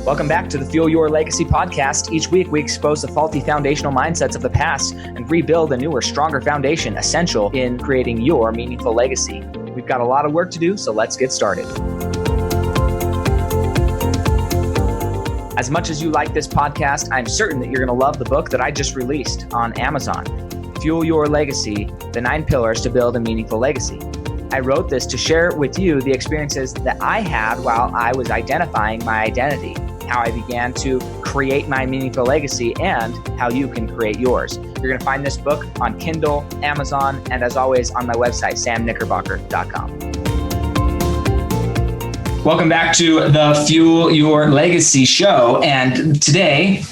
Welcome back to the Fuel Your Legacy podcast. Each week, we expose the faulty foundational mindsets of the past and rebuild a newer, stronger foundation essential in creating your meaningful legacy. We've got a lot of work to do, so let's get started. As much as you like this podcast, I'm certain that you're going to love the book that I just released on Amazon, Fuel Your Legacy, The 9 Pillars to Build a Meaningful Legacy. I wrote this to share with you the experiences that I had while I was identifying my identity, how I began to create my meaningful legacy, and how you can create yours. You're going to find this book on Kindle, Amazon, and as always on my website, samknickerbocker.com. Welcome back to the Fuel Your Legacy show. And today,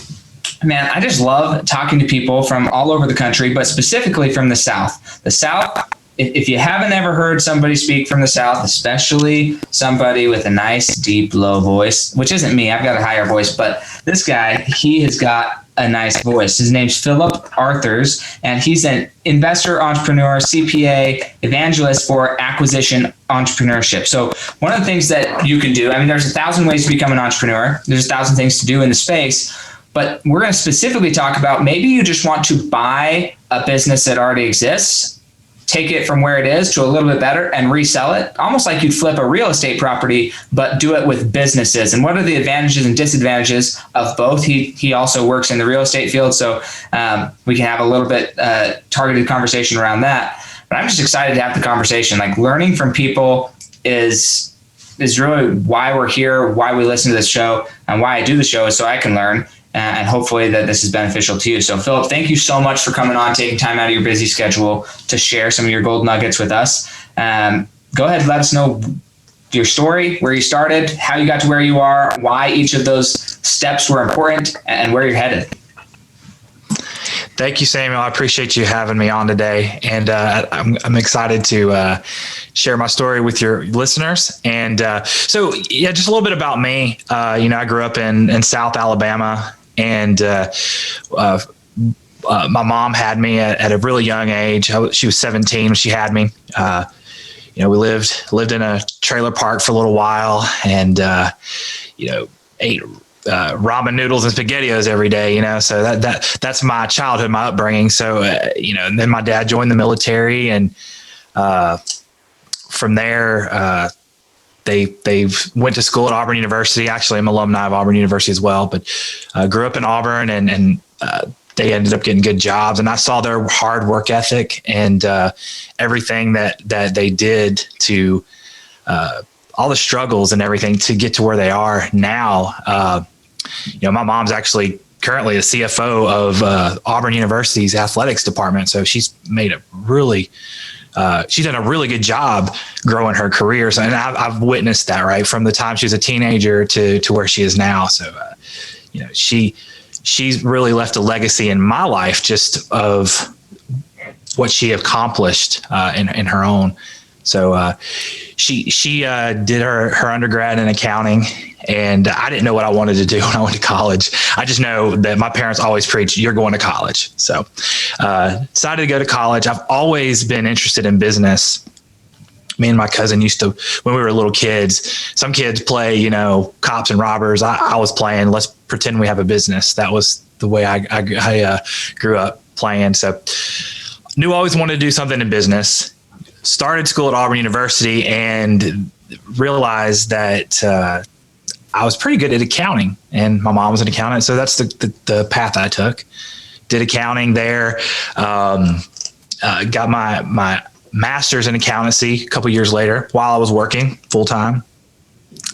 man, I just love talking to people from all over the country, but specifically from the South. The South, if you haven't ever heard somebody speak from the South, especially somebody with a nice, deep, low voice, which isn't me, I've got a higher voice, but this guy, he has got a nice voice. His name's Philip Arthurs, and he's an investor, entrepreneur, CPA, evangelist for acquisition entrepreneurship. So one of the things that you can do, I mean, there's 1,000 ways to become an entrepreneur. There's 1,000 things to do in the space, but we're going to specifically talk about maybe you just want to buy a business that already exists, take it from where it is to a little bit better and resell it, almost like you'd flip a real estate property, but do it with businesses. And what are the advantages and disadvantages of both? He also works in the real estate field, so we can have a little bit targeted conversation around that. But I'm just excited to have the conversation. Like, learning from people is really why we're here, why we listen to this show, and why I do the show is so I can learn. And hopefully that this is beneficial to you. So Philip, thank you so much for coming on, taking time out of your busy schedule to share some of your gold nuggets with us. Go ahead, let us know your story, where you started, how you got to where you are, why each of those steps were important, and where you're headed. Thank you, Samuel. I appreciate you having me on today. And I'm excited to share my story with your listeners. And so, just a little bit about me. I grew up in South Alabama, and my mom had me at a really young age. She was 17 when she had me. We lived in a trailer park for a little while, and ate ramen noodles and SpaghettiOs every day, so that's my childhood, my upbringing. So, and then my dad joined the military, and from there, they went to school at Auburn University. Actually, I'm an alumni of Auburn University as well, but grew up in Auburn, and they ended up getting good jobs. And I saw their hard work ethic and everything that they did to all the struggles and everything to get to where they are now. My mom's actually currently a CFO of Auburn University's athletics department. So she's made she's done a really good job growing her career. So, and I've witnessed that, right, from the time she was a teenager to where she is now. So, she's really left a legacy in my life just of what she accomplished in her own. So she did her undergrad in accounting, and I didn't know what I wanted to do when I went to college. I just know that my parents always preached, you're going to college. So decided to go to college. I've always been interested in business. Me and my cousin used to, when we were little kids, some kids play, cops and robbers. I was playing, let's pretend we have a business. That was the way I grew up playing. So knew I always wanted to do something in business. Started school at Auburn University and realized that I was pretty good at accounting, and my mom was an accountant. So that's the path I took. Did accounting there, got my master's in accountancy a couple years later while I was working full time.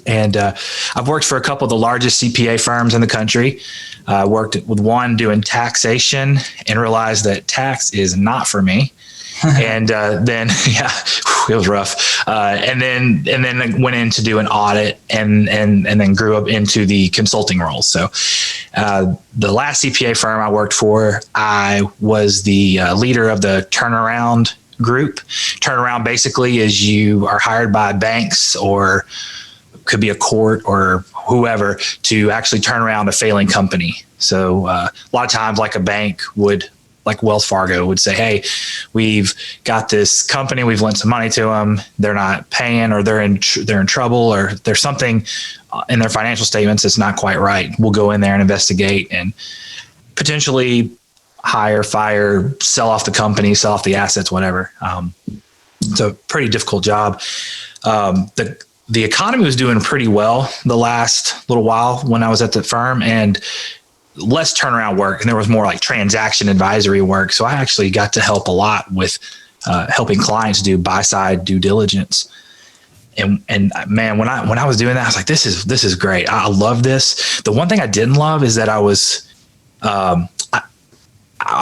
And I've worked for a couple of the largest CPA firms in the country. Worked with one doing taxation and realized that tax is not for me. And then, it was rough. And then went in to do an audit and then grew up into the consulting roles. So the last CPA firm I worked for, I was the leader of the turnaround group. Turnaround basically is you are hired by banks or could be a court or whoever to actually turn around a failing company. So a lot of times, like a bank would, like Wells Fargo would say, hey, we've got this company, we've lent some money to them, they're not paying, or they're in trouble, or there's something in their financial statements, it's not quite right. We'll go in there and investigate and potentially hire, fire, sell off the company, sell off the assets, whatever. It's a pretty difficult job. The economy was doing pretty well the last little while when I was at the firm, and less turnaround work. And there was more like transaction advisory work. So I actually got to help a lot with helping clients do buy side due diligence. And man, when I was doing that, I was like, this is great. I love this. The one thing I didn't love is that I was, I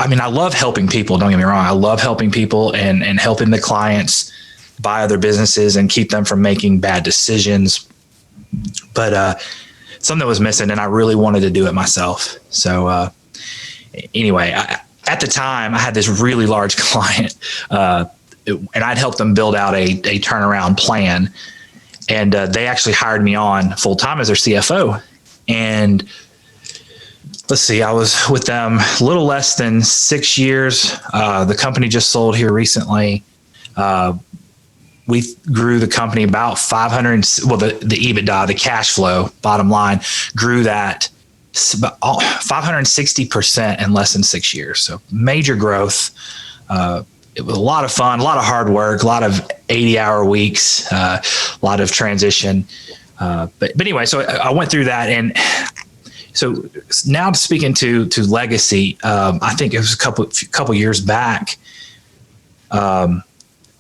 mean, I love helping people. Don't get me wrong. I love helping people and helping the clients buy other businesses and keep them from making bad decisions. But something was missing, and I really wanted to do it myself. So anyway, at the time, I had this really large client, and I'd helped them build out a turnaround plan. And they actually hired me on full time as their CFO. And let's see, I was with them a little less than 6 years. The company just sold here recently. We grew the company about 500. Well, the EBITDA, the cash flow, bottom line, grew that 560% in less than 6 years. So major growth. It was a lot of fun, a lot of hard work, a lot of 80-hour weeks, a lot of transition. But anyway, so I went through that, and so now speaking to legacy, I think it was a couple years back.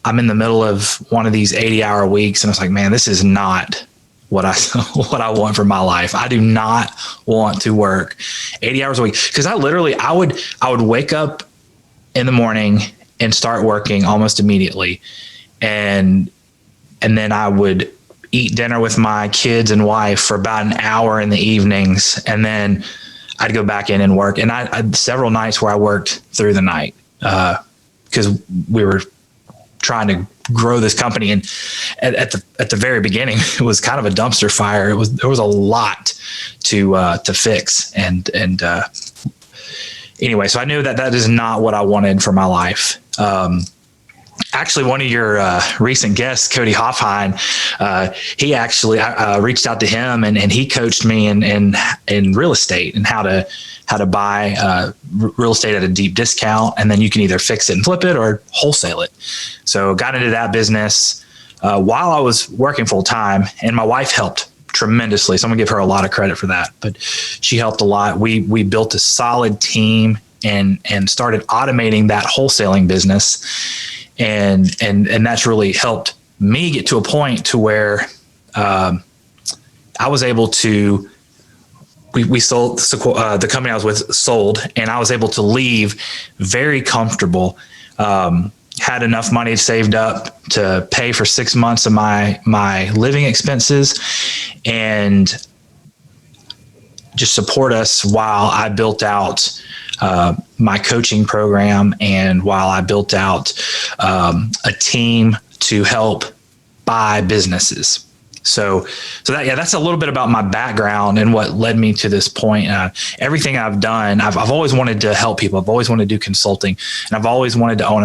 I'm in the middle of one of these 80-hour weeks, and I was like, man, this is not what I want for my life. I do not want to work 80 hours a week, because I would wake up in the morning and start working almost immediately, and then I would eat dinner with my kids and wife for about an hour in the evenings, and then I'd go back in and work. And I had several nights where I worked through the night because we were trying to grow this company. And at the very beginning, it was kind of a dumpster fire. There was a lot to fix. And anyway, so I knew that is not what I wanted for my life. Actually, one of your recent guests, Cody Hoffheim, he actually reached out to him, and he coached me in real estate and how to buy real estate at a deep discount, and then you can either fix it and flip it or wholesale it. So got into that business while I was working full time, and my wife helped tremendously. So I'm gonna give her a lot of credit for that, but she helped a lot. We built a solid team and started automating that wholesaling business. And that's really helped me get to a point to where I was able to, we sold, the company I was with sold, and I was able to leave very comfortable, had enough money saved up to pay for 6 months of my living expenses and just support us while I built out my coaching program, and while I built out a team to help buy businesses. So that's a little bit about my background and what led me to this point. Everything I've done, I've always wanted to help people. I've always wanted to do consulting, and I've always wanted to own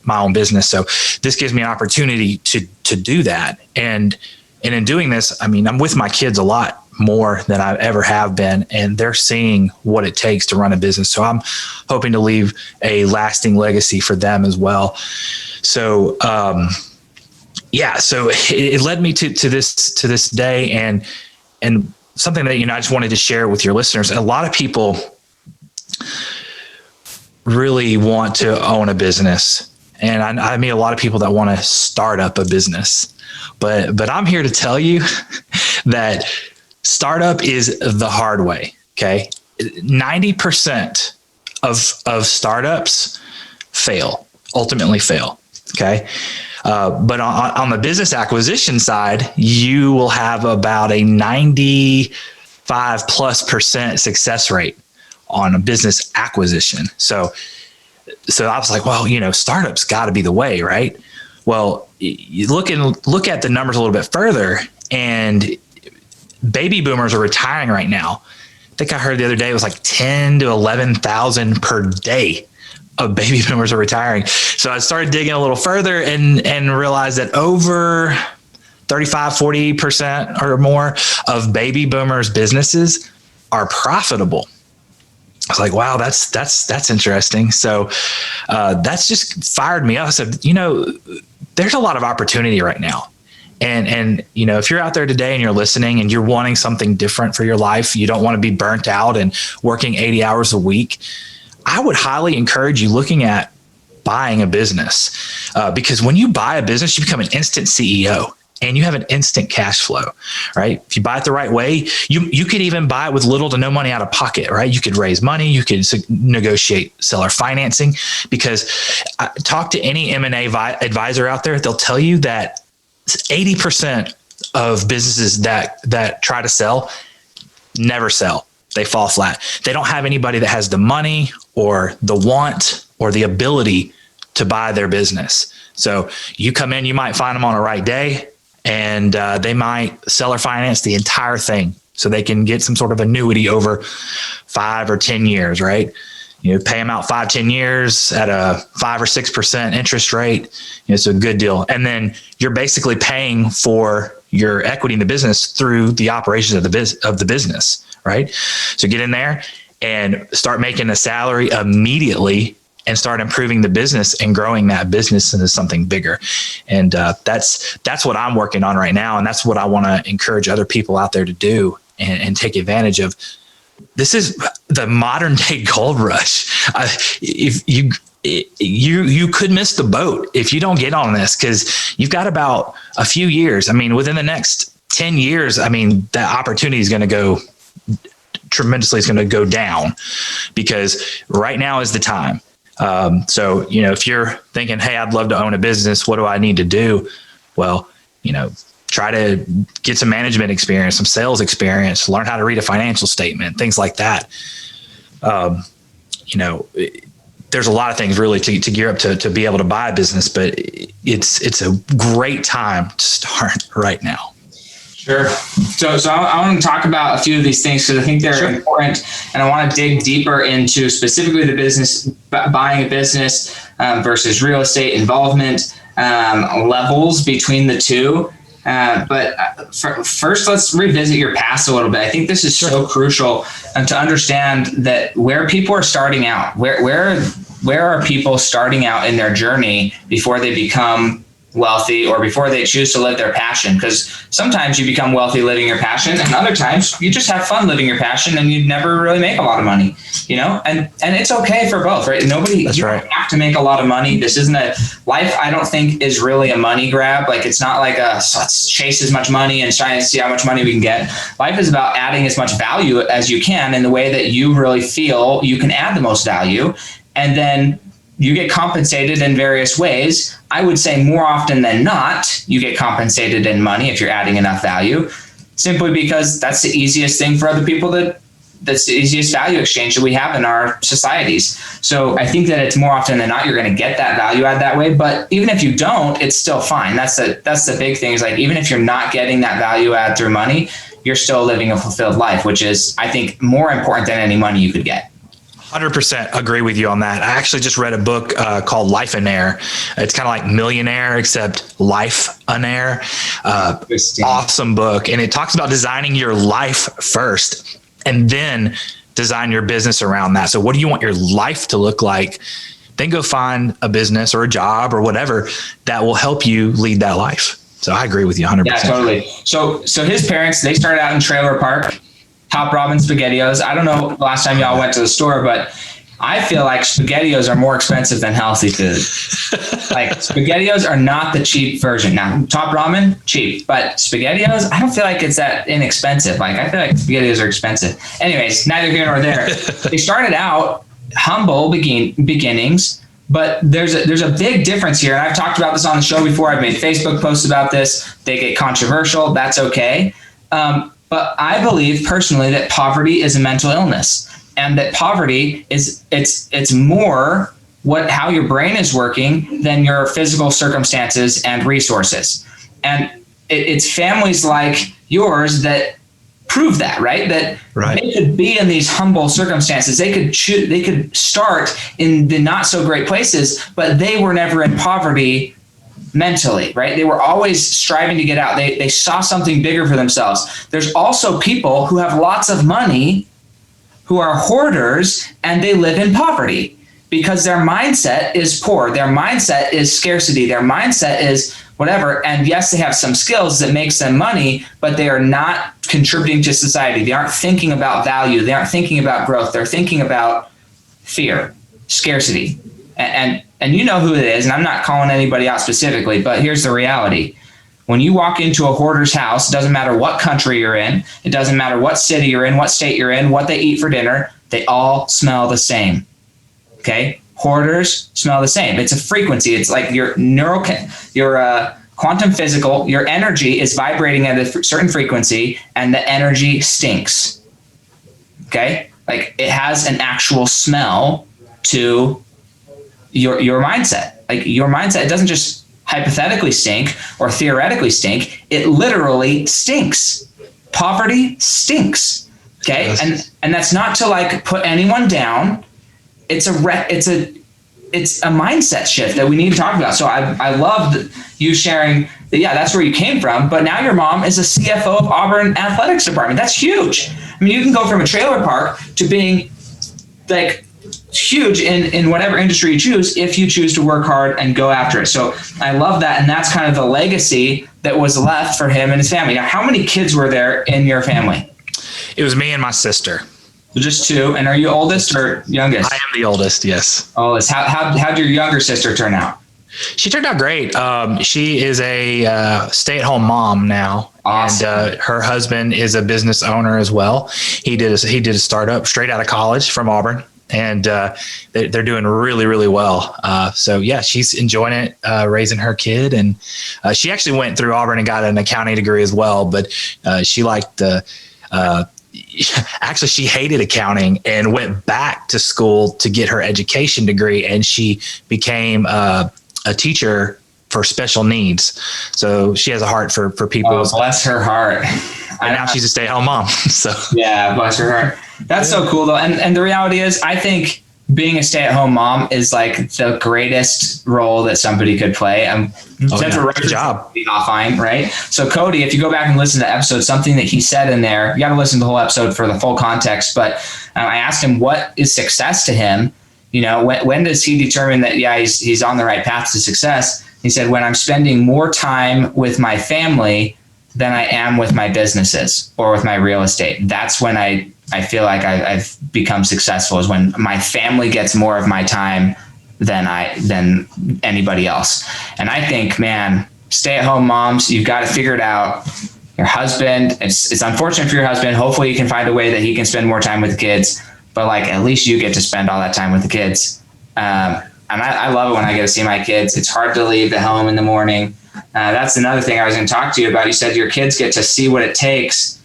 my own business. So this gives me an opportunity to do that. And in doing this, I mean, I'm with my kids a lot more than I ever have been, and they're seeing what it takes to run a business. So I'm hoping to leave a lasting legacy for them as well. So, so it led me to this day, and something that, I just wanted to share with your listeners. A lot of people really want to own a business, and I meet a lot of people that want to start up a business, but I'm here to tell you that startup is the hard way. Okay. 90% of startups ultimately fail. Okay. But on the business acquisition side, you will have about a 95+% success rate on a business acquisition. So I was like, well, startups got to be the way, right? Well, you look at the numbers a little bit further, and baby boomers are retiring right now. I think I heard the other day it was like 10 to 11,000 per day of baby boomers are retiring. So I started digging a little further and realized that over 35, 40% or more of baby boomers businesses are profitable. I was like, wow, that's interesting. So that's just fired me up. I said, there's a lot of opportunity right now. And if you're out there today and you're listening and you're wanting something different for your life, you don't want to be burnt out and working 80 hours a week, I would highly encourage you looking at buying a business, because when you buy a business, you become an instant CEO and you have an instant cash flow, right? If you buy it the right way, you could even buy it with little to no money out of pocket, right? You could raise money, you could negotiate seller financing, because talk to any M&A advisor out there, they'll tell you that 80% of businesses that try to sell never sell. They fall flat. They don't have anybody that has the money or the want or the ability to buy their business. So you come in, you might find them on a right day, and they might seller finance the entire thing so they can get some sort of annuity over 5 or 10 years, right? Pay them out 5, 10 years at a 5 or 6% interest rate. It's a good deal. And then you're basically paying for your equity in the business through the operations of the business, right? So get in there and start making a salary immediately and start improving the business and growing that business into something bigger. And that's what I'm working on right now. And that's what I want to encourage other people out there to do and take advantage of. This is the modern day gold rush. If you could miss the boat if you don't get on this, because you've got about a few years. I mean, within the next 10 years, I mean, the opportunity is going to go tremendously. It's going to go down, because right now is the time. So, if you're thinking, hey, I'd love to own a business, what do I need to do? Well, try to get some management experience, some sales experience, learn how to read a financial statement, things like that. There's a lot of things really to gear up to be able to buy a business, but it's a great time to start right now. Sure. So I want to talk about a few of these things because I think they're important, and I want to dig deeper into specifically the business, buying a business versus real estate involvement, levels between the two. But first, let's revisit your past a little bit. I think this is so crucial to understand that where people are starting out, where are people starting out in their journey before they become wealthy or before they choose to live their passion? Because sometimes you become wealthy living your passion, and other times you just have fun living your passion and you never really make a lot of money, and it's okay for both, right? Don't have to make a lot of money. This isn't a life. I don't think is really a money grab. Like, it's not like let's chase as much money and try and see how much money we can get. Life is about adding as much value as you can in the way that you really feel you can add the most value. And then you get compensated in various ways. I would say more often than not, you get compensated in money if you're adding enough value, simply because that's the easiest thing for other people that's the easiest value exchange that we have in our societies. So I think that it's more often than not, you're going to get that value add that way. But even if you don't, it's still fine. That's the big thing, is like, even if you're not getting that value add through money, you're still living a fulfilled life, which is, I think, more important than any money you could get. 100% agree with you on that. I actually just read a book called Life on Air. It's kind of like Millionaire, except Life on Air. Awesome book. And it talks about designing your life first and then design your business around that. So what do you want your life to look like? Then go find a business or a job or whatever that will help you lead that life. So I agree with you 100%. Yeah, totally. So his parents, they started out in trailer park, Top Robin SpaghettiOs. I don't know the last time y'all went to the store, but I feel like SpaghettiOs are more expensive than healthy food. Like, SpaghettiOs are not the cheap version. Now, Top Ramen, cheap, but SpaghettiOs, I don't feel like it's that inexpensive. Like, I feel like SpaghettiOs are expensive. Anyways, neither here nor there. They started out humble beginnings, but there's a big difference here. And I've talked about this on the show before. I've made Facebook posts about this. They get controversial. That's okay. But I believe personally that poverty is a mental illness, and that poverty is it's more how your brain is working than your physical circumstances and resources. And it's families like yours that prove that, right? That they could be in these humble circumstances. They could start in the not so great places, but they were never in poverty mentally, right? They were always striving to get out. They saw something bigger for themselves. There's also people who have lots of money who are hoarders, and they live in poverty because their mindset is poor. Their mindset is scarcity. Their mindset is whatever. And yes, they have some skills that makes them money, but they are not contributing to society. They aren't thinking about value. They aren't thinking about growth. They're thinking about fear, scarcity. And you know who it is, and I'm not calling anybody out specifically, but here's the reality. When you walk into a hoarder's house, it doesn't matter what country you're in, it doesn't matter what city you're in, what state you're in, what they eat for dinner, they all smell the same. Okay? Hoarders smell the same. It's a frequency. It's like your quantum physical, your energy is vibrating at a certain frequency, and the energy stinks. Okay? Like it has an actual smell to your mindset. Like your mindset, it doesn't just hypothetically stink or theoretically stink. It literally stinks. Poverty stinks. Okay? Yes. And that's not to like put anyone down. It's a mindset shift that we need to talk about. So I loved you sharing that, yeah, that's where you came from, but now your mom is a CFO of Auburn Athletics Department. That's huge. I mean, you can go from a trailer park to being like huge in whatever industry you choose if you choose to work hard and go after it. So I love that. And that's kind of the legacy that was left for him and his family. Now, how many kids were there in your family? It was me and my sister. So just two. And are you oldest or youngest? I am the oldest, yes. Oldest. How'd your younger sister turn out? She turned out great. She is a stay-at-home mom now. Awesome. And her husband is a business owner as well. He did a startup straight out of college from Auburn. And they're doing really, really well. So yeah, she's enjoying it, raising her kid. And she actually went through Auburn and got an accounting degree as well. But she liked the, actually she hated accounting and went back to school to get her education degree. And she became a teacher for special needs. So she has a heart for people. Oh, bless her heart. And now she's a stay-at-home mom. So yeah, bless her heart. That's so cool though. And the reality is, I think being a stay-at-home mom is like the greatest role that somebody could play. Good job. Fine, right? So Cody, if you go back and listen to the episode, something that he said in there, you got to listen to the whole episode for the full context. But I asked him, what is success to him? You know, when does he determine that, yeah, he's on the right path to success? He said, when I'm spending more time with my family than I am with my businesses or with my real estate. That's when I feel like I've become successful, is when my family gets more of my time than anybody else. And I think, man, stay-at-home moms, you've got to figure it out. Your husband, it's unfortunate for your husband. Hopefully you can find a way that he can spend more time with the kids, but like at least you get to spend all that time with the kids. And I love it when I get to see my kids. It's hard to leave the home in the morning. That's another thing I was going to talk to you about. You said your kids get to see what it takes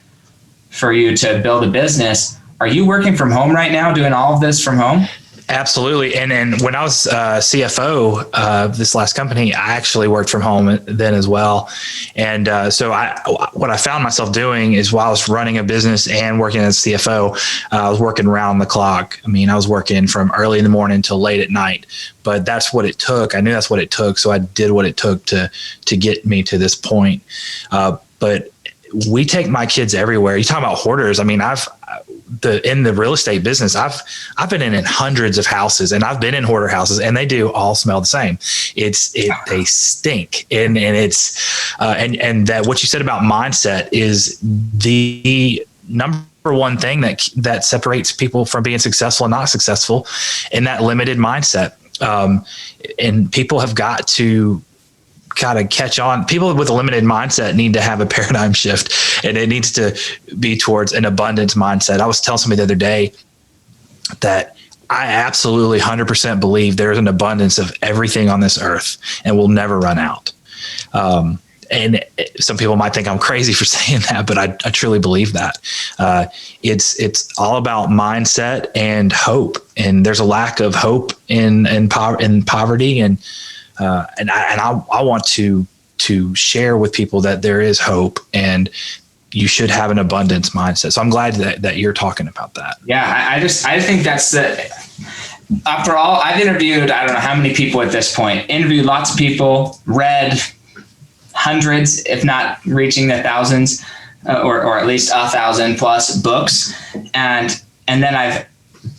for you to build a business. Are you working from home right now, doing all of this from home? Absolutely. And when I was CFO of this last company, I actually worked from home then as well. And so what I found myself doing is, while I was running a business and working as CFO, I was working round the clock. I mean, I was working from early in the morning till late at night, but that's what it took. I knew that's what it took. So I did what it took to get me to this point. But we take my kids everywhere. You talk about hoarders. I mean, in the real estate business, I've been in hundreds of houses, and I've been in hoarder houses, and they do all smell the same. They stink. And it's, and that what you said about mindset is the number one thing that separates people from being successful and not successful, in that limited mindset. And people have got to catch on. People with a limited mindset need to have a paradigm shift, and it needs to be towards an abundance mindset. I was telling somebody the other day that I absolutely 100% believe there's an abundance of everything on this earth and will never run out. And some people might think I'm crazy for saying that, but I truly believe that. It's all about mindset and hope. And there's a lack of hope in poverty, and I want to share with people that there is hope, and you should have an abundance mindset. So I'm glad that you're talking about that. Yeah, I think that's after all, I've interviewed, I don't know how many people at this point, interviewed lots of people, read hundreds, if not reaching the thousands, or at least 1,000 plus books. And then I've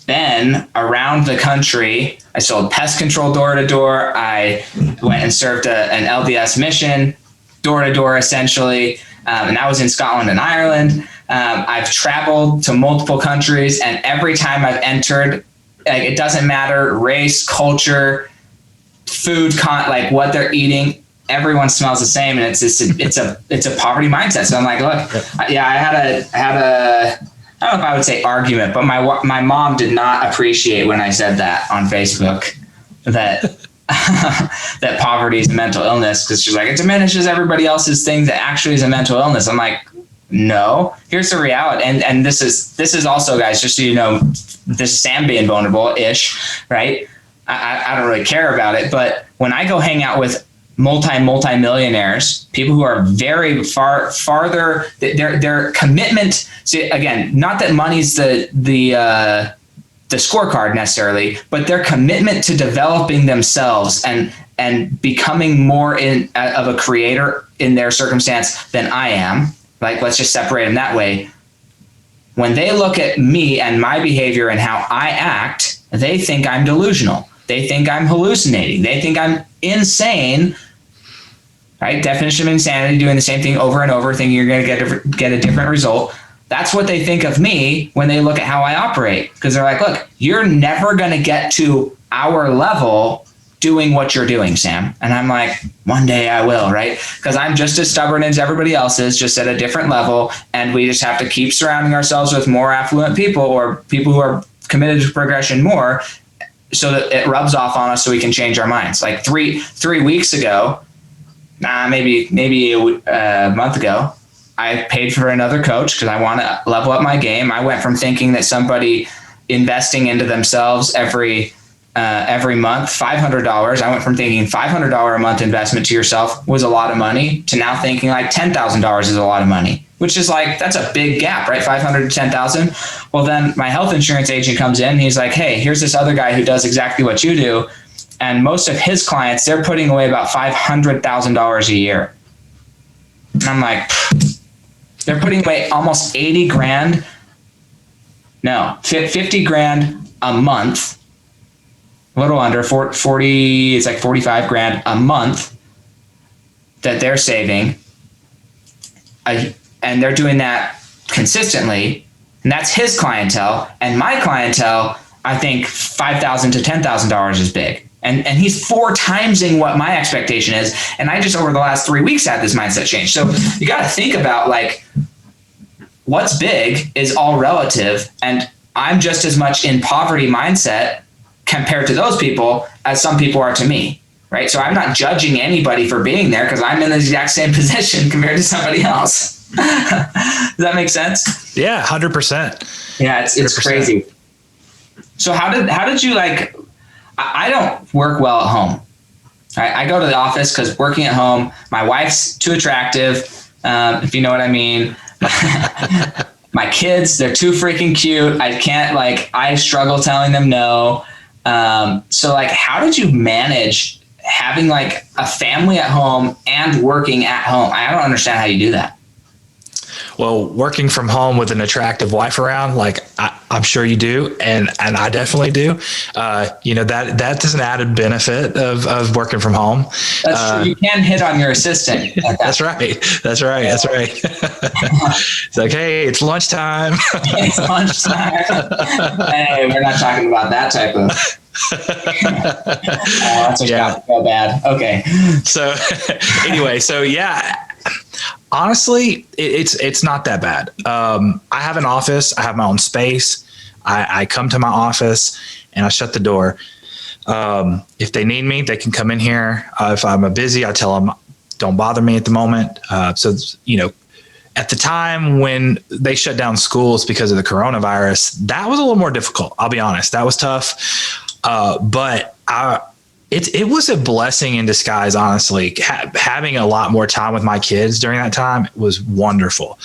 been around the country. I sold pest control door to door. I went and served an LDS mission door to door, essentially. And that was in Scotland and Ireland. I've traveled to multiple countries, and every time I've entered, like, it doesn't matter race, culture, food, like what they're eating, everyone smells the same, and it's a poverty mindset. So I'm like, look, yeah, I had a I don't know if I would say argument, but my mom did not appreciate when I said that on Facebook, that that poverty is a mental illness, because she's like, it diminishes everybody else's thing that actually is a mental illness. I'm like, no, here's the reality. And this is also, guys, just so you know, this is Sam being vulnerable-ish, right? I don't really care about it, but when I go hang out with multi-millionaires, people who are very farther, their commitment. See, again, not that money's the scorecard necessarily, but their commitment to developing themselves and becoming more of a creator in their circumstance than I am. Like, let's just separate them that way. When they look at me and my behavior and how I act, they think I'm delusional. They think I'm hallucinating. They think I'm insane. Right? Definition of insanity: doing the same thing over and over, thinking you're going to get a different result. That's what they think of me when they look at how I operate, because they're like, look, you're never going to get to our level doing what you're doing, Sam. And I'm like, one day I will, right? Because I'm just as stubborn as everybody else is, just at a different level. And we just have to keep surrounding ourselves with more affluent people, or people who are committed to progression more, so that it rubs off on us so we can change our minds. Like three weeks ago, maybe a month ago, I paid for another coach because I want to level up my game. I went from thinking that somebody investing into themselves every month, $500. I went from thinking $500 a month investment to yourself was a lot of money to now thinking like $10,000 is a lot of money, which is like, that's a big gap, right? 500 to 10,000. Well, then my health insurance agent comes in. He's like, hey, here's this other guy who does exactly what you do. And most of his clients, they're putting away about $500,000 a year. And I'm like, they're putting away almost 80 grand. No, 50 grand a month, a little under 40, it's like 45 grand a month that they're saving. And they're doing that consistently. And that's his clientele. And my clientele, I think $5,000 to $10,000 is big. And he's 4 timesing what my expectation is. And I just, over the last 3 weeks, had this mindset change. So you got to think about, like, what's big is all relative. And I'm just as much in poverty mindset compared to those people as some people are to me, right? So I'm not judging anybody for being there, because I'm in the exact same position compared to somebody else. Does that make sense? Yeah, 100%. Yeah, it's crazy. So how did you, like, I don't work well at home. I go to the office because working at home, my wife's too attractive, if you know what I mean. My kids, they're too freaking cute. I struggle telling them no. So, like, how did you manage having, like, a family at home and working at home? I don't understand how you do that. Well, working from home with an attractive wife around, like, I'm sure you do, and I definitely do. That is an added benefit of working from home. That's true. You can hit on your assistant. That's right. It's like, hey, it's lunchtime. It's lunchtime. Hey, we're not talking about that type of. That's got to go bad. Okay. So anyway, honestly, it's not that bad. I have an office. I have my own space. I come to my office and I shut the door. If they need me, they can come in here. If I'm busy, I tell them, don't bother me at the moment. So, at the time when they shut down schools because of the coronavirus, that was a little more difficult. I'll be honest. That was tough. But it was a blessing in disguise, honestly. Having a lot more time with my kids during that time was wonderful.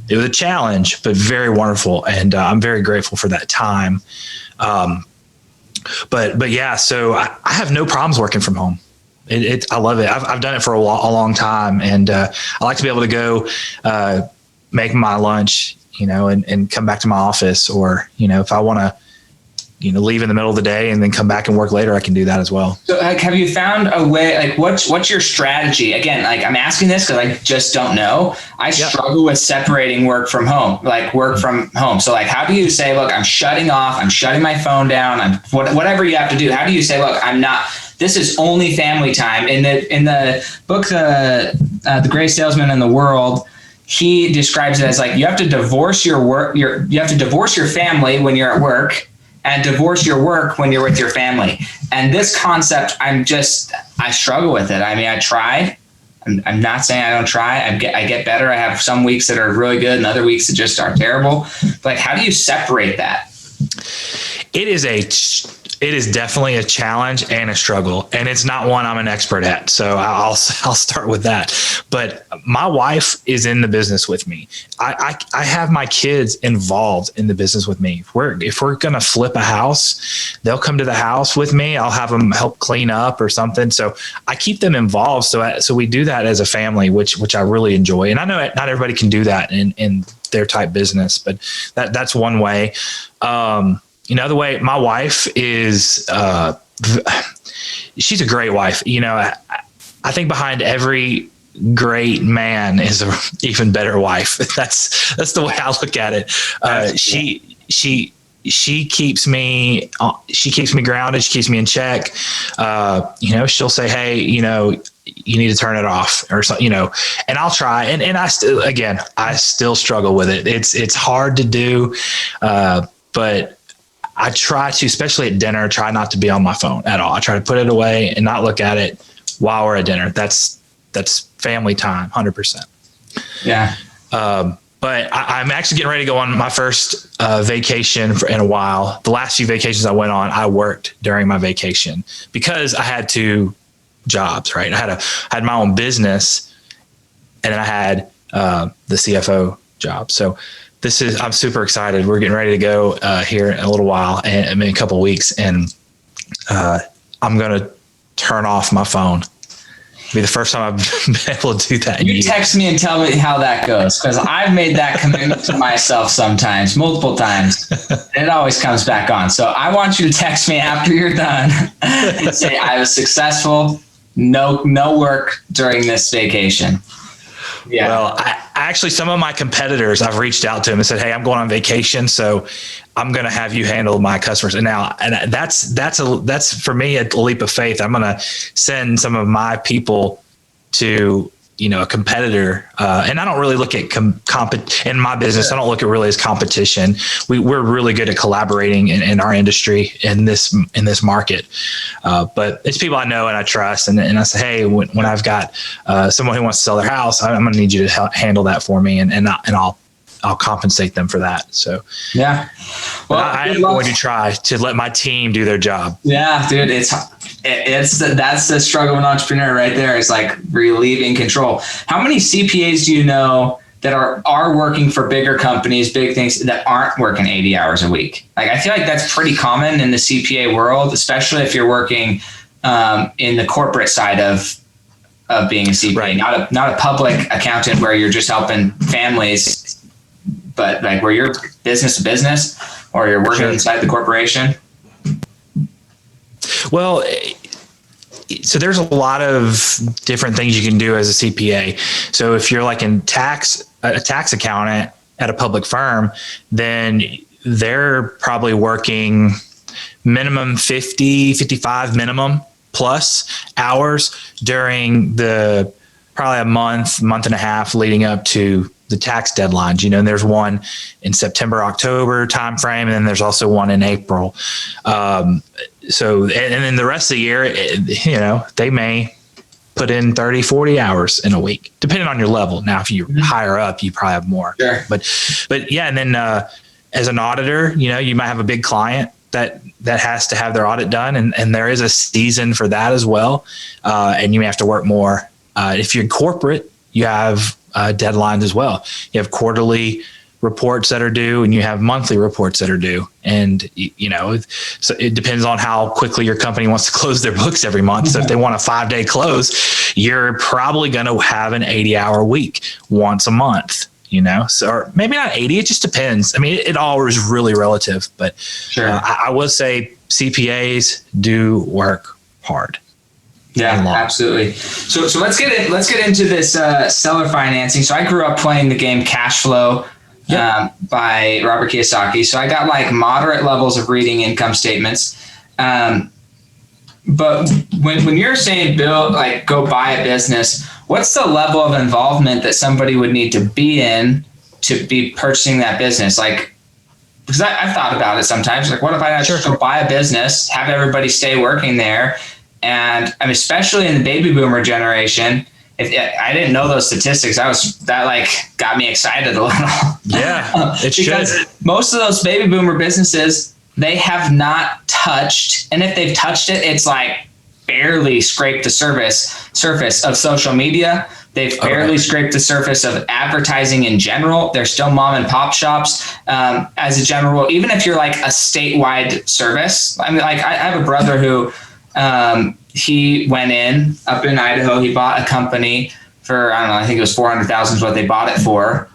It was a challenge, but very wonderful. And I'm very grateful for that time. but yeah, so I have no problems working from home. I love it. I've done it for a long time, and I like to be able to go make my lunch, and come back to my office, or if I want to leave in the middle of the day and then come back and work later, I can do that as well. So have you found a way, what's your strategy? Again, I'm asking this because I just don't know. I struggle with separating work from home. So how do you say, look, I'm shutting off, I'm shutting my phone down, whatever you have to do. How do you say, look, this is only family time? In the book, The Greatest Salesman in the World, he describes it as you have to divorce your work, you have to divorce your family when you're at work, and divorce your work when you're with your family. And this concept, I struggle with it. I mean, I try. I'm not saying I don't try. I get better. I have some weeks that are really good and other weeks that just are terrible. But how do you separate that? It is definitely a challenge and a struggle, and it's not one I'm an expert at. So I'll start with that. But my wife is in the business with me. I have my kids involved in the business with me. If we're going to flip a house, they'll come to the house with me. I'll have them help clean up or something. So I keep them involved. So we do that as a family, which I really enjoy. And I know not everybody can do that in their type business, but that's one way. The way my wife is, she's a great wife. I think behind every great man is an even better wife. That's the way I look at it. She keeps me grounded. She keeps me in check. She'll say, hey, you need to turn it off or something, and I'll try. And I still struggle with it. It's hard to do. But I try to, especially at dinner, try not to be on my phone at all. I try to put it away and not look at it while we're at dinner. That's family time, 100%. Yeah. But I'm actually getting ready to go on my first vacation in a while. The last few vacations I went on, I worked during my vacation because I had 2 jobs, right? I had my own business, and then I had the CFO job. So I'm super excited. We're getting ready to go here in a little while, and in a couple of weeks, and I'm going to turn off my phone. It'll be the first time I've been able to do that. You text me and tell me how that goes, because I've made that commitment to myself sometimes, multiple times, and it always comes back on. So I want you to text me after you're done and say, I was successful, no work during this vacation. Yeah. Well, actually, some of my competitors, I've reached out to them and said, hey, I'm going on vacation, so I'm going to have you handle my customers. And that's for me a leap of faith. I'm going to send some of my people to a competitor, and I don't really look at in my business. I don't look at really as competition. We're really good at collaborating in our industry in this market. But it's people I know and I trust, and I say, hey, when I've got someone who wants to sell their house, I'm going to need you to handle that for me, and I'll compensate them for that. So yeah, well, I am going to try to let my team do their job. Yeah, dude, that's the struggle of an entrepreneur right there. It's relieving control. How many CPAs do you know that are working for bigger companies, big things, that aren't working 80 hours a week? I feel like that's pretty common in the CPA world, especially if you're working in the corporate side of being a CPA, right. Not a public accountant where you're just helping families, but where you're business to business, or you're working inside the corporation. Well, so there's a lot of different things you can do as a CPA. So if you're a tax accountant at a public firm, then they're probably working minimum 55 minimum plus hours during probably a month and a half leading up to the tax deadlines, and there's one in September, October timeframe, and then there's also one in April. So, and then the rest of the year, they may put in 30, 40 hours in a week, depending on your level. Now, if you're higher up, you probably have more. Sure. But yeah, and then as an auditor, you might have a big client that has to have their audit done, and there is a season for that as well, and you may have to work more. If you're corporate, you have deadlines as well. You have quarterly reports that are due and you have monthly reports that are due. And, so it depends on how quickly your company wants to close their books every month. So if they want a 5-day close, you're probably going to have an 80-hour week once a month, so, or maybe not 80. It just depends. I mean, it all is really relative, but Sure. I would say CPAs do work hard. Yeah, absolutely. So let's get into this seller financing. So I grew up playing the game Cash Flow by Robert Kiyosaki. So I got like moderate levels of reading income statements. But when you're saying go buy a business, what's the level of involvement that somebody would need to be in to be purchasing that business? Like, because I've thought about it sometimes. Like, what if I just go buy a business, have everybody stay working there? And I'm especially in the baby boomer generation. If I didn't know those statistics, that got me excited a little. Yeah, it because should. Most of those baby boomer businesses, they have not touched, and if they've touched it, it's like barely scraped the surface of social media. They've barely scraped the surface of advertising in general. They're still mom and pop shops as a general. Even if you're like a statewide service, I mean, like I have a brother who. He went in up in Idaho. He bought a company for, I don't know, I think it was $400,000 is what they bought it for.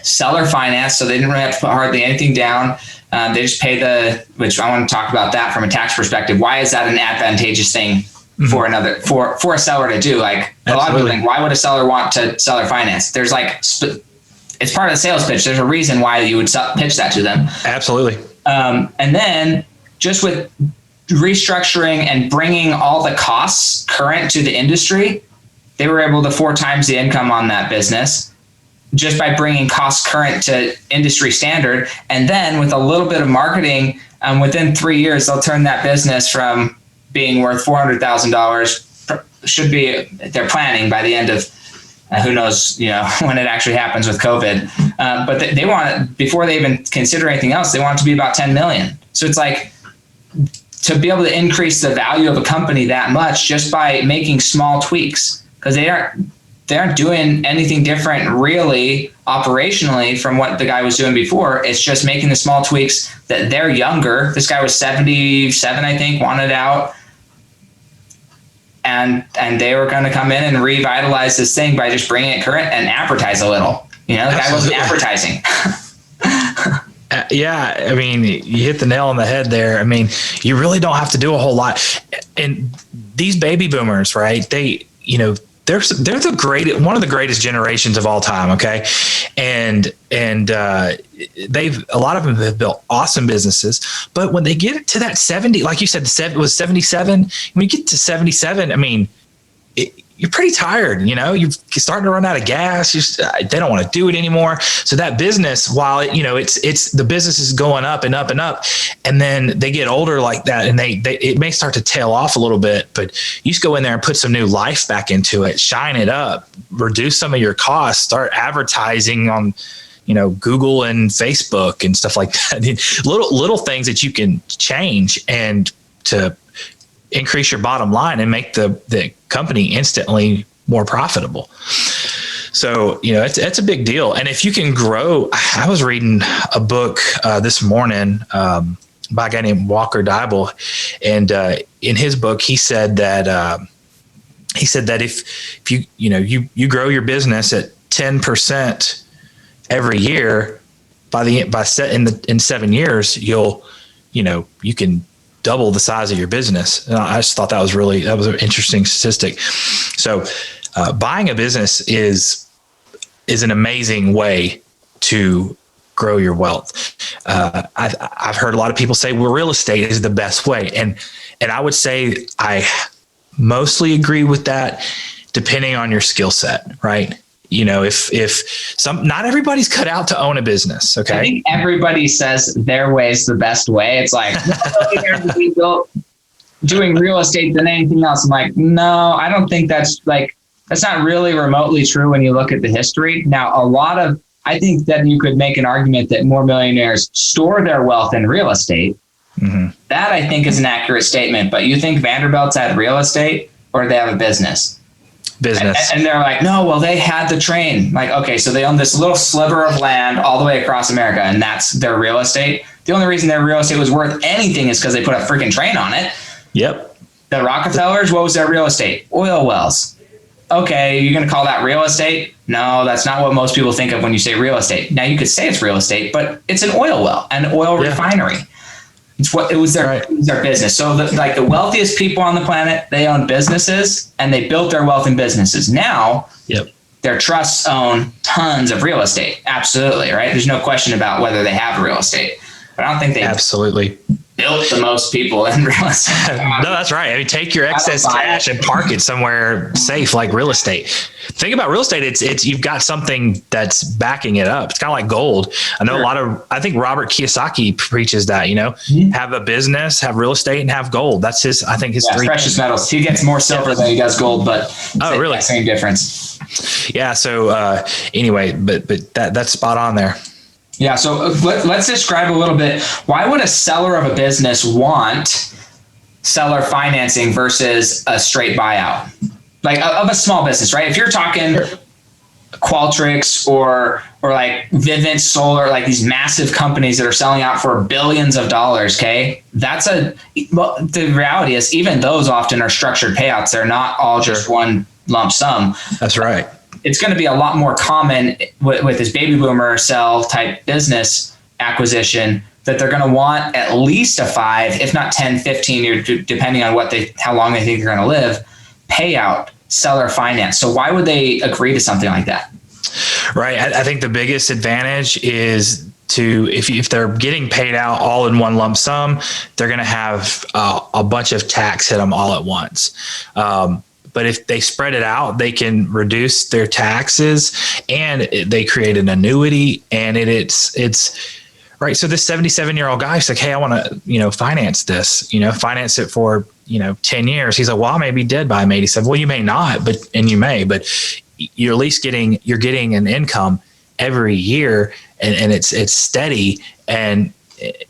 Seller finance, so they didn't really have to put hardly anything down. They just pay which I want to talk about that from a tax perspective. Why is that an advantageous thing for a seller to do? Like a lot of people think, why would a seller want to seller finance? There's it's part of the sales pitch. There's a reason why you would pitch that to them. Absolutely. And then just with restructuring and bringing all the costs current to the industry, they were able to 4 times the income on that business just by bringing costs current to industry standard. And then with a little bit of marketing, within 3 years, they'll turn that business from being worth $400,000, they're planning by the end of, who knows, when it actually happens with COVID. But they want it, before they even consider anything else, they want it to be about 10 million. So it's like, to be able to increase the value of a company that much just by making small tweaks, because they aren't doing anything different really operationally from what the guy was doing before. It's just making the small tweaks that they're younger. This guy was 77, I think, wanted out. And they were going to come in and revitalize this thing by just bringing it current and advertise a little. The guy wasn't advertising. Yeah, I mean, you hit the nail on the head there. I mean, you really don't have to do a whole lot. And these baby boomers, right? They're the one of the greatest generations of all time. Okay. And a lot of them have built awesome businesses, but when they get to that 70, like you said, it was 77. When you get to 77, I mean, you're pretty tired, you're starting to run out of gas. They don't want to do it anymore. So that business, while it's the business is going up and up and up, and then they get older like that, and it may start to tail off a little bit, but you just go in there and put some new life back into it, shine it up, reduce some of your costs, start advertising on, Google and Facebook and stuff like that. Little things that you can change and to increase your bottom line and make the company instantly more profitable. So, it's a big deal. And if you can grow, I was reading a book this morning by a guy named Walker Dybel. And in his book, he said that if you grow your business at 10% every year, in 7 years, you can double the size of your business. And I just thought that was an interesting statistic. So buying a business is an amazing way to grow your wealth. I've heard a lot of people say, well, real estate is the best way. And I would say I mostly agree with that, depending on your skill set, right? Not everybody's cut out to own a business. Okay. I think everybody says their way is the best way. It's like, doing real estate than anything else. I'm like, no, I don't think that's not really remotely true when you look at the history. Now, I think that you could make an argument that more millionaires store their wealth in real estate. Mm-hmm. That I think is an accurate statement, but you think Vanderbilt's had real estate or they have a business? business. And they're like, no, well, they had the train. Like, okay, so they own this little sliver of land all the way across America, and that's their real estate. The only reason their real estate was worth anything is because they put a freaking train on it. Yep. The Rockefellers, what was their real estate? Oil wells. Okay, you're going to call that real estate? No, that's not what most people think of when you say real estate. Now, you could say it's real estate, but it's an oil well, an oil refinery. It was their business. So the wealthiest people on the planet, they own businesses, and they built their wealth in businesses. Now, their trusts own tons of real estate. Absolutely, right? There's no question about whether they have real estate. But I don't think they absolutely built the most people in real estate. No, that's right. I mean, take your excess cash and park it somewhere safe, like real estate. Think about real estate. It's you've got something that's backing it up. It's kind of like gold. I know I think Robert Kiyosaki preaches that, have a business, have real estate, and have gold. That's his three precious metals. He gets more silver than he does gold, but really? Same difference. Yeah. So anyway, but that's spot on there. Yeah. So let's describe a little bit. Why would a seller of a business want seller financing versus a straight buyout? Like of a small business, right? If you're talking Qualtrics or like Vivint Solar, like these massive companies that are selling out for billions of dollars, okay? The reality is even those often are structured payouts. They're not all just one lump sum. That's right. It's going to be a lot more common with this baby boomer sell type business acquisition that they're going to want at least a 5, if not 10, 15 year, depending on how long they think they're going to live, payout seller finance. So why would they agree to something like that? Right. I think the biggest advantage is if they're getting paid out all in one lump sum, they're going to have a bunch of tax hit them all at once. But if they spread it out, they can reduce their taxes, and they create an annuity, and it's right. So this 77-year-old guy is like, hey, I want to, finance this, finance it for, 10 years. He's like, well, I may be dead by 87. Well, you may not, but you may, but you're at least getting an income every year, and it's steady. And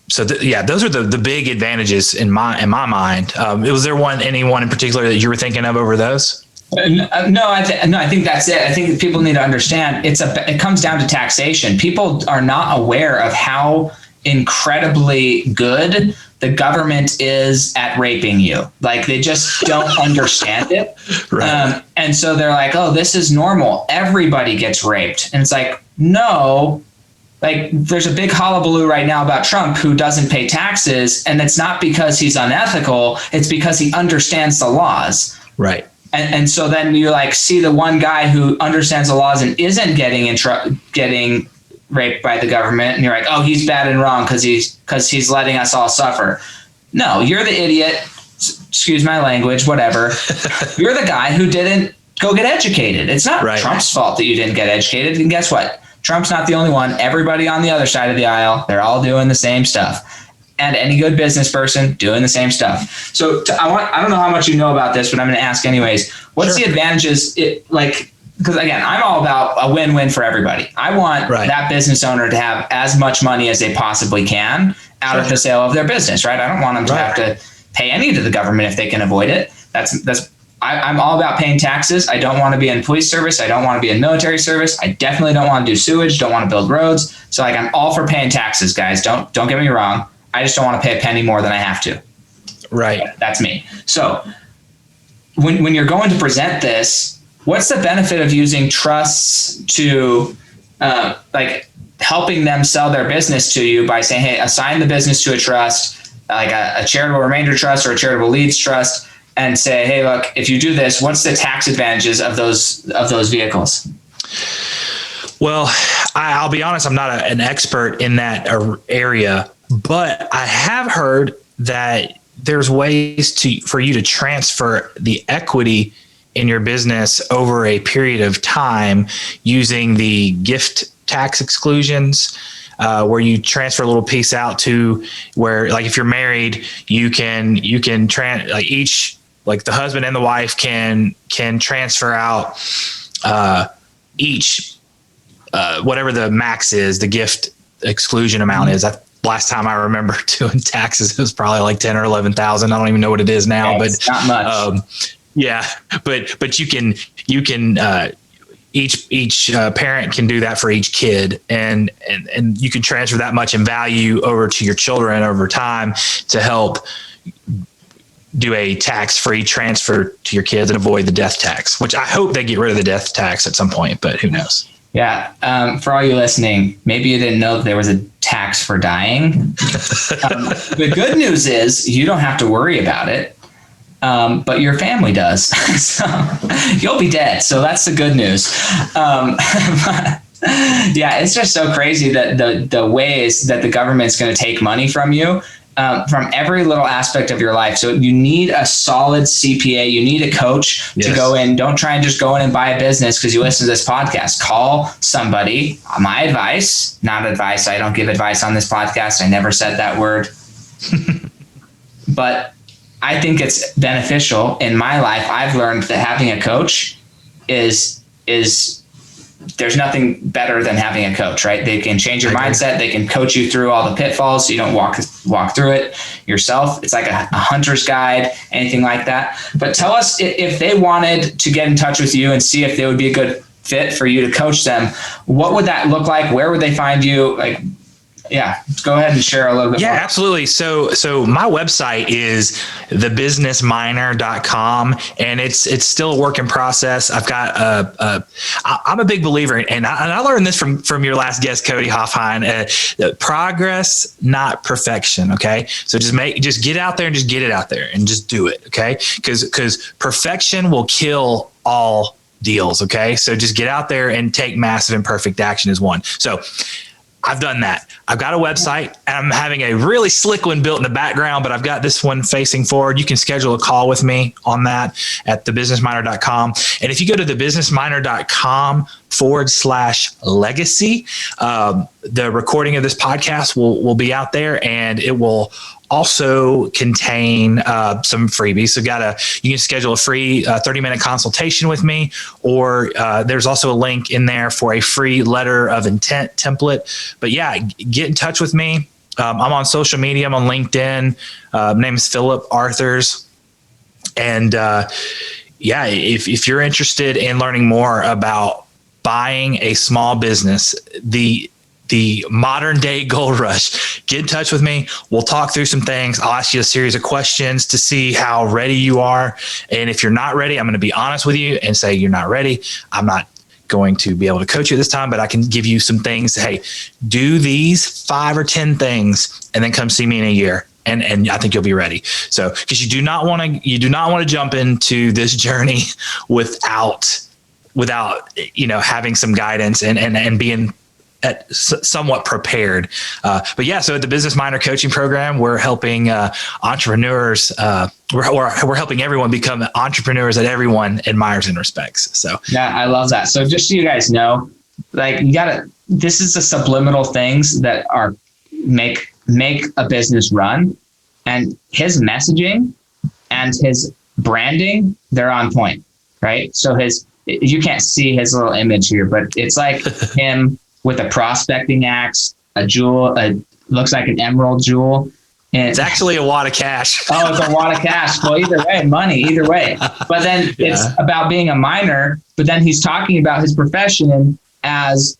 so those are the big advantages in my mind. Was there anyone in particular that you were thinking of over those? No, I think that's it. I think people need to understand it comes down to taxation. People are not aware of how incredibly good the government is at raping you. Like they just don't understand it. Right. And so they're like, oh, this is normal. Everybody gets raped. And it's like, no. Like there's a big hullabaloo right now about Trump who doesn't pay taxes, and it's not because he's unethical, it's because he understands the laws. Right. And so then you like see the one guy who understands the laws and isn't getting raped by the government, and you're like, oh, he's bad and wrong because he's letting us all suffer. No, you're the idiot. Excuse my language, whatever. You're the guy who didn't go get educated. It's not Trump's fault that you didn't get educated. And guess what? Trump's not the only one. Everybody on the other side of the aisle, they're all doing the same stuff. And any good business person doing the same stuff. So I don't know how much you know about this, but I'm going to ask anyways. What's the advantages? Because again, I'm all about a win-win for everybody. I want that business owner to have as much money as they possibly can out of the sale of their business, right? I don't want them to have to pay any to the government if they can avoid it. I'm all about paying taxes. I don't want to be in police service. I don't want to be in military service. I definitely don't want to do sewage. Don't want to build roads. So like I'm all for paying taxes, guys. Don't get me wrong. I just don't want to pay a penny more than I have to. Right. That's me. So when you're going to present this, what's the benefit of using trusts to like helping them sell their business to you by saying, hey, assign the business to a trust, like a charitable remainder trust or a charitable leads trust, and say, hey, look, if you do this, what's the tax advantages of those vehicles? Well, I'll be honest, I'm not an expert in that area, but I have heard that there's ways for you to transfer the equity in your business over a period of time using the gift tax exclusions, where you transfer a little piece out to where, like, if you're married, you can like the husband and the wife can transfer out each whatever the max is, the gift exclusion amount is. Last time I remember doing taxes, it was probably like 10 or 11,000. I don't even know what it is now, but it's not much. Yeah, but you can each parent can do that for each kid, and you can transfer that much in value over to your children over time to help do a tax-free transfer to your kids and avoid the death tax, which I hope they get rid of the death tax at some point, but who knows? Yeah. For all you listening, maybe you didn't know that there was a tax for dying. The good news is you don't have to worry about it. But your family does. So you'll be dead. So that's the good news. Yeah, it's just so crazy that the ways that the government's going to take money from you from every little aspect of your life. So you need a solid CPA. You need a coach to go in. Don't try and just go in and buy a business because you listen to this podcast. Call somebody. My advice, not advice. I don't give advice on this podcast. I never said that word. But I think it's beneficial in my life. I've learned that having a coach is there's nothing better than having a coach, right? They can change your mindset. They can coach you through all the pitfalls so you don't walk through it yourself. It's like a hunter's guide, anything like that. But tell us if they wanted to get in touch with you and see if they would be a good fit for you to coach them, what would that look like? Where would they find you? Like, yeah, go ahead and share a little bit more. Yeah, absolutely. So my website is thebusinessminer.com, and it's still a work in process. I've got I'm a big believer, and I learned this from your last guest, Cody Hoffine, progress, not perfection. Okay. So just get out there and just get it out there and just do it. Okay. Because perfection will kill all deals. Okay. So just get out there and take massive imperfect action is one. So I've done that. I've got a website, and I'm having a really slick one built in the background, but I've got this one facing forward. You can schedule a call with me on that at thebusinessminer.com. And if you go to thebusinessminer.com/legacy, the recording of this podcast will be out there, and it will also contain some freebies. So you can schedule a free 30-minute consultation with me, or there's also a link in there for a free letter of intent template. But yeah, get in touch with me. I'm on social media. I'm on LinkedIn. My name is Philip Arthurs. And yeah, if you're interested in learning more about buying a small business, the modern day gold rush, get in touch with me. We'll talk through some things. I'll ask you a series of questions to see how ready you are. And if you're not ready, I'm going to be honest with you and say you're not ready. I'm not going to be able to coach you this time, but I can give you some things. Hey, do these 5 or 10 things and then come see me in a year. And I think you'll be ready. So, because you do not want to jump into this journey without having some guidance and being somewhat prepared. But yeah, so at the Business Miner Coaching Program, we're helping entrepreneurs. We're helping everyone become entrepreneurs that everyone admires and respects. So yeah, I love that. So just so you guys know, like this is the subliminal things that are make a business run, and his messaging and his branding, they're on point, right? So you can't see his little image here, but it's like him with a prospecting axe, a jewel, looks like an emerald jewel. And it's actually a wad of cash. Oh, it's a wad of cash. Well, either way, money, either way. But then it's about being a miner, but then he's talking about his profession as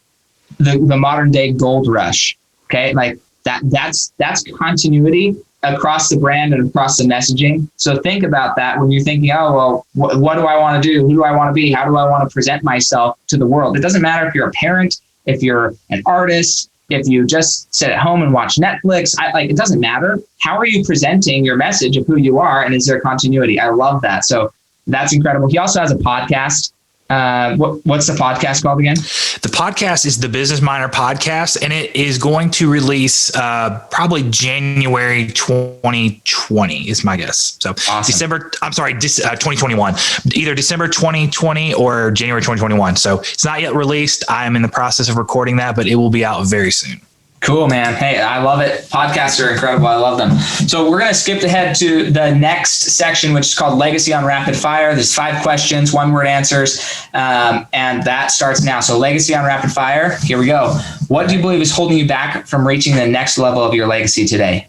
the modern day gold rush. Okay. Like that's continuity across the brand and across the messaging. So think about that when you're thinking, oh, well, what do I want to do? Who do I want to be? How do I want to present myself to the world? It doesn't matter if you're a parent, if you're an artist, if you just sit at home and watch Netflix, it doesn't matter. How are you presenting your message of who you are? And is there continuity? I love that. So that's incredible. He also has a podcast. What's the podcast called again? The podcast is the Business Miner Podcast, and it is going to release probably January 2020 is my guess. So awesome. 2021, either December 2020 or January 2021. So it's not yet released. I am in the process of recording that, but it will be out very soon. Cool, man. Hey, I love it. Podcasts are incredible. I love them. So we're going to skip ahead to the next section, which is called Legacy on Rapid Fire. There's 5 questions, 1-word answers, and that starts now. So Legacy on Rapid Fire. Here we go. What do you believe is holding you back from reaching the next level of your legacy today?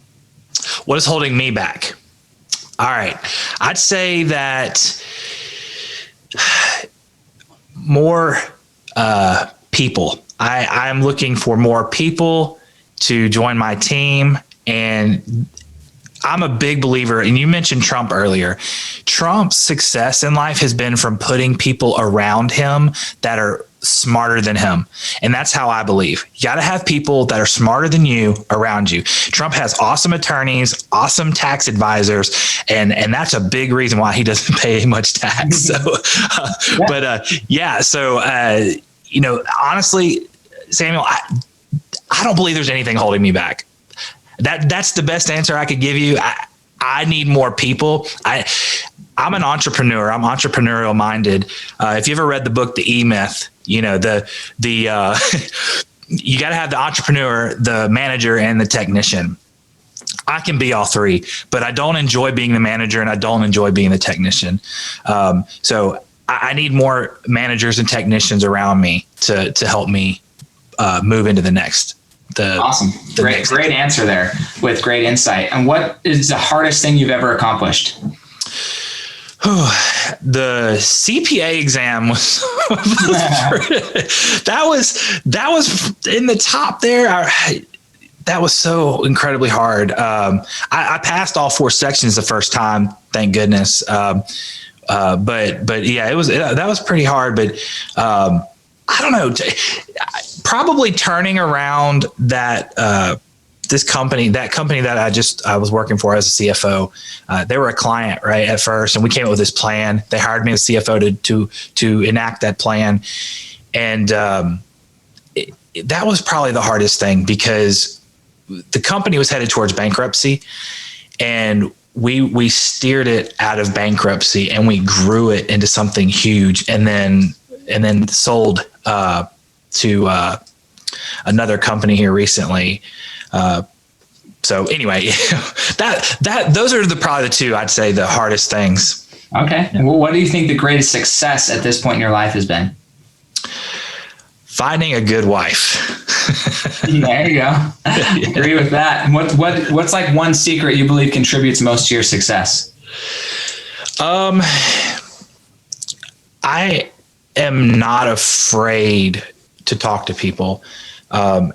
What is holding me back? All right. I'd say that More people. I'm looking for more people to join my team. And I'm a big believer, and you mentioned Trump earlier. Trump's success in life has been from putting people around him that are smarter than him. And that's how I believe. You got to have people that are smarter than you around you. Trump has awesome attorneys, awesome tax advisors, and that's a big reason why he doesn't pay much tax. So, honestly, Samuel, I don't believe there's anything holding me back. That's the best answer I could give you. I need more people. I'm an entrepreneur. I'm entrepreneurial minded. If you ever read the book, The E-Myth, you got to have the entrepreneur, the manager, and the technician. I can be all three, but I don't enjoy being the manager and I don't enjoy being the technician. So I need more managers and technicians around me to help me move into the next. Awesome. Great answer there with great insight. And what is the hardest thing you've ever accomplished? The CPA exam was that was in the top there. That was so incredibly hard. I passed all 4 sections the first time, thank goodness. But yeah, that was pretty hard. But I don't know. Probably turning around that company that I was working for as a CFO. They were a client right at first, and we came up with this plan. They hired me as CFO to enact that plan, and that was probably the hardest thing because the company was headed towards bankruptcy, and we steered it out of bankruptcy and we grew it into something huge, and then sold to another company here recently. So anyway, those are probably the two I'd say the hardest things. Okay. Well, what do you think the greatest success at this point in your life has been? Finding a good wife. There you go. Agree with that. And what's like one secret you believe contributes most to your success? I am not afraid to talk to people. And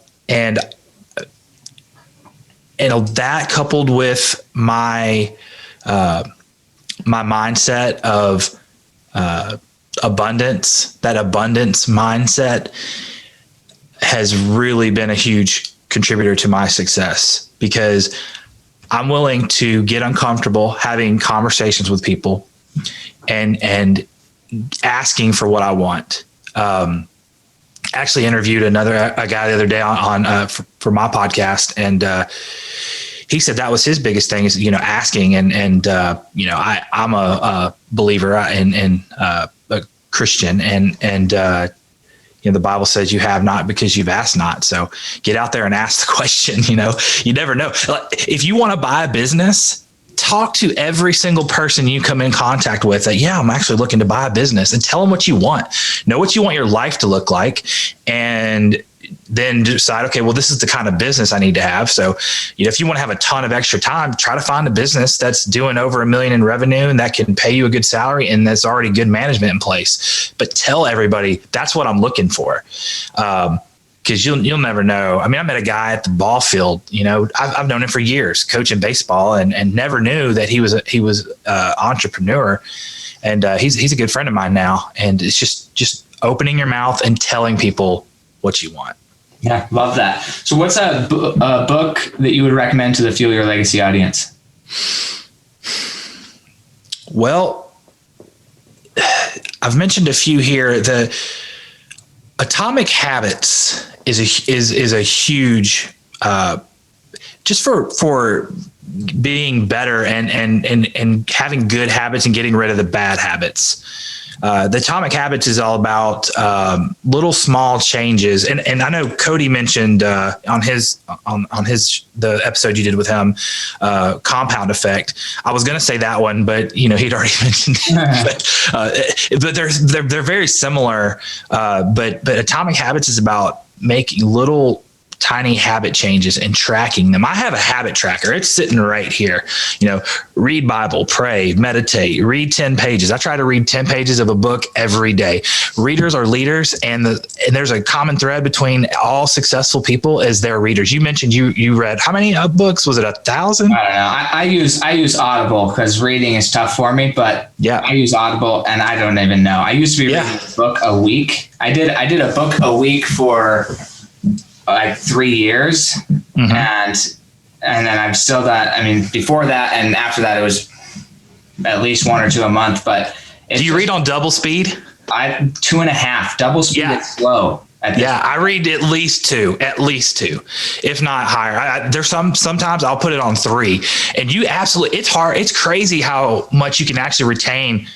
that coupled with my mindset of abundance, that abundance mindset has really been a huge contributor to my success because I'm willing to get uncomfortable having conversations with people and asking for what I want. Actually interviewed a guy the other day for my podcast, and he said that was his biggest thing is asking, and I'm a believer in a Christian, and the Bible says you have not because you've asked not. So get out there and ask the question. You never know. If you want to buy a business, talk to every single person you come in contact with that, I'm actually looking to buy a business, and tell them what you want. Know what you want your life to look like, and then decide, okay, well, this is the kind of business I need to have. So, if you want to have a ton of extra time, try to find a business that's doing over $1 million in revenue and that can pay you a good salary and that's already good management in place. But tell everybody that's what I'm looking for. Because you'll never know. I mean, I met a guy at the ball field. I've known him for years, coaching baseball, and never knew that he was an entrepreneur. And he's a good friend of mine now. And it's just opening your mouth and telling people what you want. Yeah, love that. So, what's a book that you would recommend to the Fuel Your Legacy audience? Well, I've mentioned a few here. The Atomic Habits is a huge just for being better and having good habits and getting rid of the bad habits. The Atomic Habits is all about little small changes, and I know Cody mentioned on the episode you did with him, compound effect. I was going to say that one, but he'd already mentioned it. But they're very similar. But Atomic Habits is about making little tiny habit changes and tracking them. I have a habit tracker. It's sitting right here. Read Bible, pray, meditate, read 10 pages. I try to read 10 pages of a book every day. Readers are leaders, and there's a common thread between all successful people as their readers. You mentioned you read how many books? Was it 1,000? I don't know. I use Audible because reading is tough for me, but yeah, I use Audible, and I don't even know. I used to be reading a book a week. I did a book a week for like 3 years, and then I've still done. I mean, before that and after that, it was at least 1 or 2 a month. But do you read on double speed? 2.5. Double speed is slow. I read at least two, if not higher. There's sometimes I'll put it on 3, and it's hard. It's crazy how much you can actually retain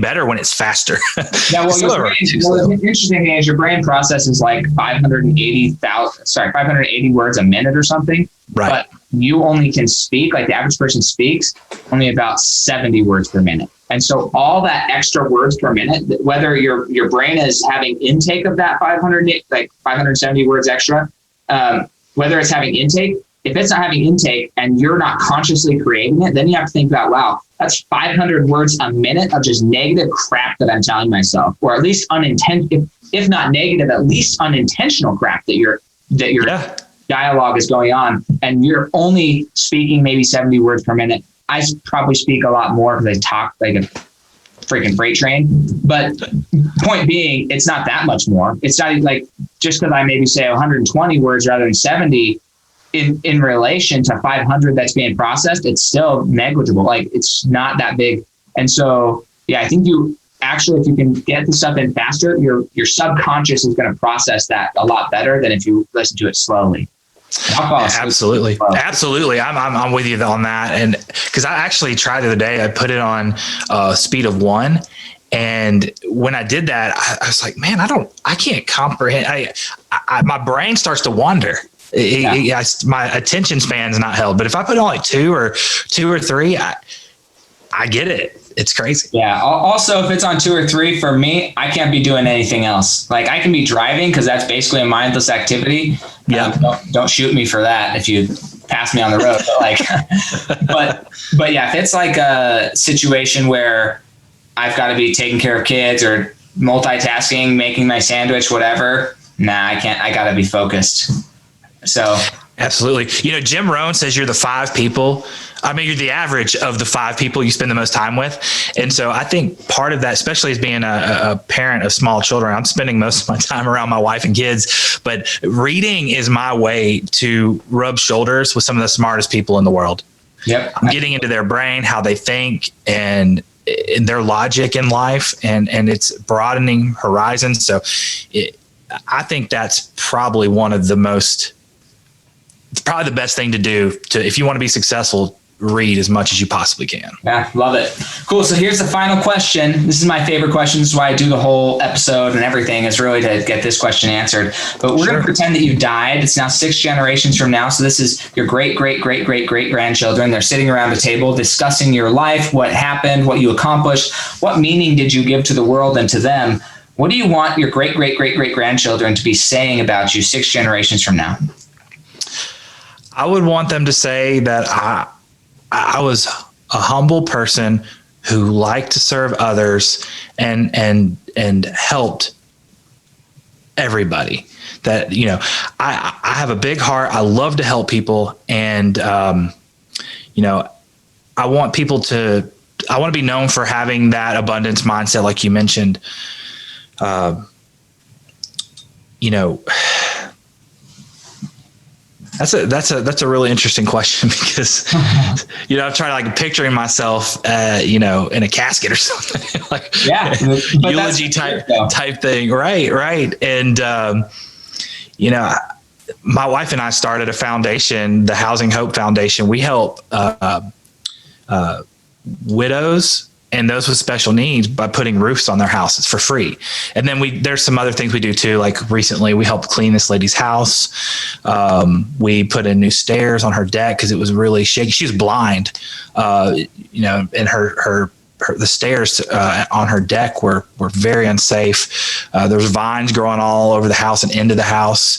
better when it's faster. Yeah, the interesting thing is your brain processes like 580 words a minute or something. Right. But you only can speak, like the average person speaks, only about 70 words per minute. And so all that extra words per minute, whether your brain is having intake of that 570 words extra, whether it's having intake, if it's not having intake and you're not consciously creating it, then you have to think about, wow, that's 500 words a minute of just negative crap that I'm telling myself, or at least if not negative, at least unintentional crap that your dialogue is going on, and you're only speaking maybe 70 words per minute. I probably speak a lot more because I talk like a freaking freight train. But point being, it's not that much more. It's not like just because I maybe say 120 words rather than 70 in relation to 500 that's being processed, it's still negligible. Like it's not that big. And so, I think if you can get the stuff in faster, your subconscious is going to process that a lot better than if you listen to it slowly. Absolutely. I'm with you on that. And because I actually tried the other day, I put it on speed of 1. And when I did that, I was like, man, I can't comprehend. My brain starts to wander. My attention span is not held. But if I put on like 2 or 3, I get it. It's crazy. Yeah. Also, if it's on 2 or 3, for me, I can't be doing anything else. Like I can be driving because that's basically a mindless activity. Yeah. Don't shoot me for that if you pass me on the road. But if it's like a situation where I've got to be taking care of kids or multitasking, making my sandwich, whatever, I can't. I got to be focused. So. Absolutely. Jim Rohn says you're the 5 people. You're the average of the 5 people you spend the most time with. And so I think part of that, especially as being a parent of small children, I'm spending most of my time around my wife and kids, but reading is my way to rub shoulders with some of the smartest people in the world. Yep. I'm getting into their brain, how they think, and their logic in life, and it's broadening horizons. So I think that's probably probably the best thing to do if you want to be successful. Read as much as you possibly can. Yeah, love it. Cool. So here's the final question. This is my favorite question. This is why I do the whole episode and everything, is really to get this question answered. But we're going to pretend that you died. It's now 6 generations from now. So this is your great grandchildren. They're sitting around a table discussing your life, what happened, what you accomplished, what meaning did you give to the world and to them. What do you want your great grandchildren to be saying about you 6 generations from now? I would want them to say that I was a humble person who liked to serve others and helped everybody. That, I have a big heart. I love to help people. And, I want to be known for having that abundance mindset, like you mentioned. That's a really interesting question because, I'm trying to picturing myself, in a casket or something eulogy type thing. Right. And, my wife and I started a foundation, the Housing Hope Foundation. We help, widows and those with special needs by putting roofs on their houses for free. And then there's some other things we do too. Like recently we helped clean this lady's house. We put in new stairs on her deck because it was really shaky. She was blind, and her the stairs on her deck were very unsafe. There's vines growing all over the house and into the house.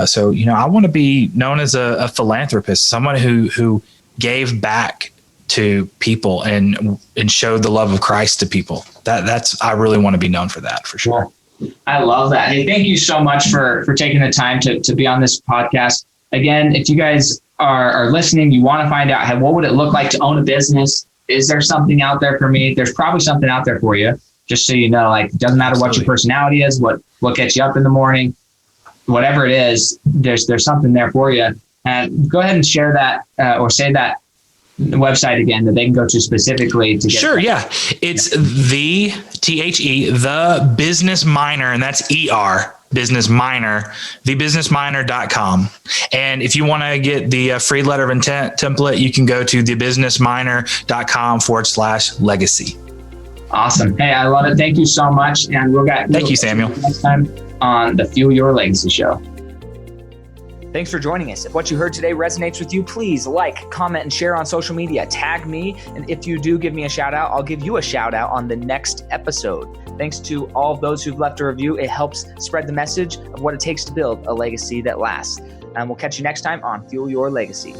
So, I want to be known as a philanthropist, someone who gave back to people and showed the love of Christ to people. I really want to be known for that, for sure. I love that. Hey, thank you so much for taking the time to be on this podcast. Again, if you guys are listening, you want to find out, hey, what would it look like to own a business? Is there something out there for me? There's probably something out there for you. Just so you know, like, it doesn't matter what your personality is, what gets you up in the morning, whatever it is, there's something there for you. And go ahead and share that or say that website again that they can go to specifically to get. Sure, yeah. It's the Business Miner, and that's ER, Business Miner, thebusinessminer.com. And if you want to get the free letter of intent template, you can go to thebusinessminer.com/legacy. Awesome. Hey, I love it. Thank you so much. And Thank you, Samuel. Next time on the Fuel Your Legacy Show. Thanks for joining us. If what you heard today resonates with you, please like, comment, and share on social media. Tag me. And if you do give me a shout out, I'll give you a shout out on the next episode. Thanks to all of those who've left a review. It helps spread the message of what it takes to build a legacy that lasts. And we'll catch you next time on Fuel Your Legacy.